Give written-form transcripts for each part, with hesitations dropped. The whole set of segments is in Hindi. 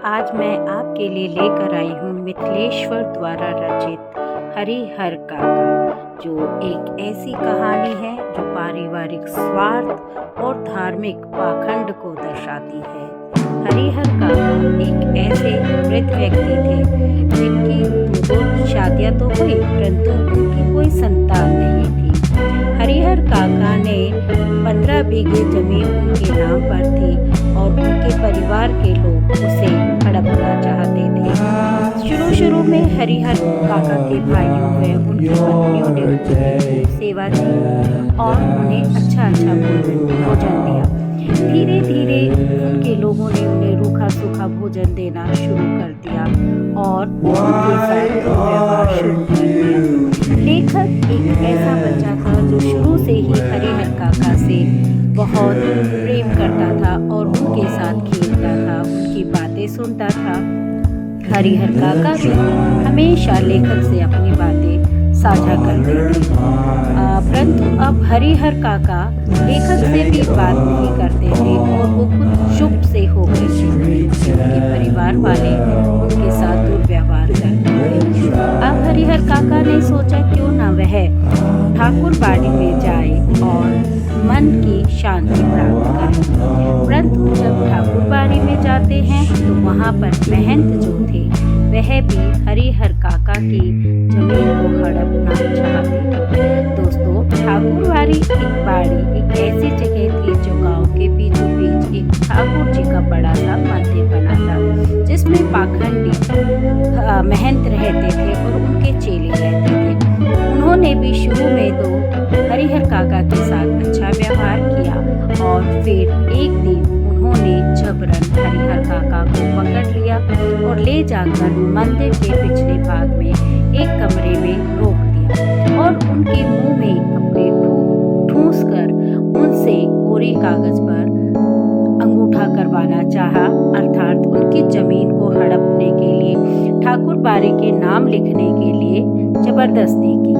आज मैं आपके लिए लेकर आई हूँ मिथिलेश्वर द्वारा रचित हरिहर काका, जो एक ऐसी कहानी है जो पारिवारिक स्वार्थ और धार्मिक पाखंड को दर्शाती है। हरिहर काका एक ऐसे वृद्ध व्यक्ति थे जिनकी दो शादियां तो हुई, परंतु उनकी कोई संतान नहीं थी। हरिहर काका ने 15 बीघे जमीन उनके नाम पर थी और उनके परिवार के लोग उसे हड़पना चाहते थे। शुरू में हरिहर काका के भाइयों व उनकी पत्नियों ने उनकी सेवा की और उन्हें अच्छा भोजन दिया। धीरे धीरे उनके लोगों ने उन्हें रूखा सूखा भोजन देना शुरू कर दिया और उनके साथ व्यवहार शुरू कर दिया। लेखक एक ऐसा बच्चा था जो शुरू से ही हरिहर काका से बहुत प्रेम करता था और उनके साथ खेलता था, उनकी बातें सुनता था। हरिहर काका भी हमेशा लेखक से अपनी बातें साझा करते थे, परंतु अब हरिहर काका लेखक से भी बात नहीं करते थे और वो खुद चुप से हो गए थे। उनके परिवार वाले उनके साथ दुर्व्यवहार करते थे। अब हरिहर काका ने सोचा क्यों ना वह ठाकुरबाड़ी में जाए और मन की शांति प्राप्त करें। परंतु जब ठाकुरबाड़ी में जाते हैं तो वहाँ पर महंत जो थे वह भी हरिहर काका की जमीन को हड़पना चाहते थे। दोस्तों, ठाकुरबाड़ी एक बाड़ी एक ऐसी जगह थी जो गांव के बीचों बीच एक ठाकुर जी का बड़ा सा मंदिर बना था, जिसमें पाखंडी महंत रहते थे और उनके चेले रहते थे। उन्होंने भी शुरू में तो हरिहर काका के साथ अच्छा व्यवहार किया और फिर एक दिन उन्होंने जबरन हरिहर काका को पकड़ लिया और ले जाकर मंदिर के पिछले भाग में एक कमरे में रोक दिया और उनके मुंह में कपड़े ठूंस कर उनसे कोरे कागज पर अंगूठा करवाना चाहा, अर्थात उनकी जमीन को हड़पने के लिए ठाकुरबाड़ी के नाम लिखने के लिए जबरदस्ती की।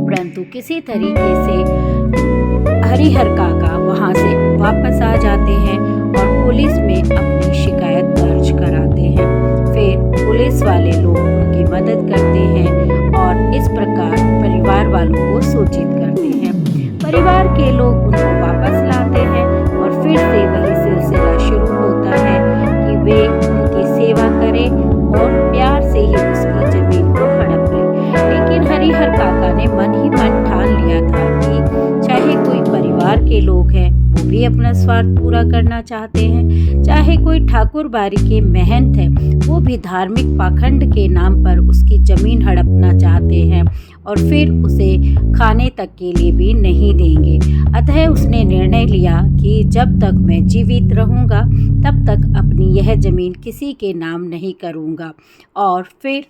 परंतु किसी तरीके से हरिहर काका वहां से वापस आ जाते हैं और पुलिस में अपनी शिकायत दर्ज कराते हैं। फिर पुलिस वाले लोग उनकी मदद करते हैं और इस प्रकार परिवार वालों को सूचित करते हैं। परिवार के लोग उनको वापस लाते हैं और फिर से वही सिलसिला शुरू होता है कि वे उनकी सेवा करें और प्यार से ही उसकी जमीन को हड़प लें। लेकिन हरिहर काका ने मन ही मन ठान लिया था कि चाहे कोई परिवार के लोग हैं वो भी अपना स्वार्थ पूरा करना चाहते हैं, चाहे कोई ठाकुरबाड़ी के महंत है वो भी धार्मिक पाखंड के नाम पर उसकी जमीन हड़पना चाहते हैं और फिर उसे खाने तक के लिए भी नहीं देंगे। अतः उसने निर्णय लिया कि जब तक मैं जीवित रहूंगा तब तक अपनी यह जमीन किसी के नाम नहीं करूंगा और फिर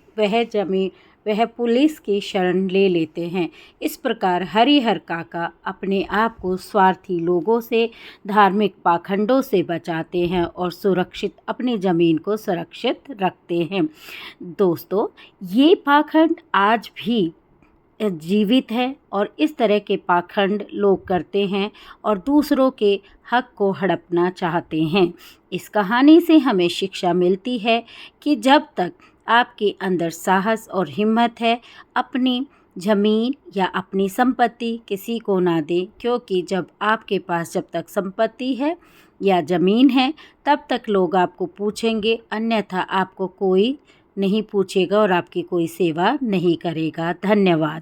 वह पुलिस की शरण ले लेते हैं। इस प्रकार हरिहर काका अपने आप को स्वार्थी लोगों से, धार्मिक पाखंडों से बचाते हैं और सुरक्षित अपनी ज़मीन को सुरक्षित रखते हैं। दोस्तों, ये पाखंड आज भी जीवित है और इस तरह के पाखंड लोग करते हैं और दूसरों के हक को हड़पना चाहते हैं। इस कहानी से हमें शिक्षा मिलती है कि जब तक आपके अंदर साहस और हिम्मत है, अपनी ज़मीन या अपनी संपत्ति किसी को ना दें, क्योंकि जब आपके पास जब तक संपत्ति है या ज़मीन है तब तक लोग आपको पूछेंगे, अन्यथा आपको कोई नहीं पूछेगा और आपकी कोई सेवा नहीं करेगा। धन्यवाद।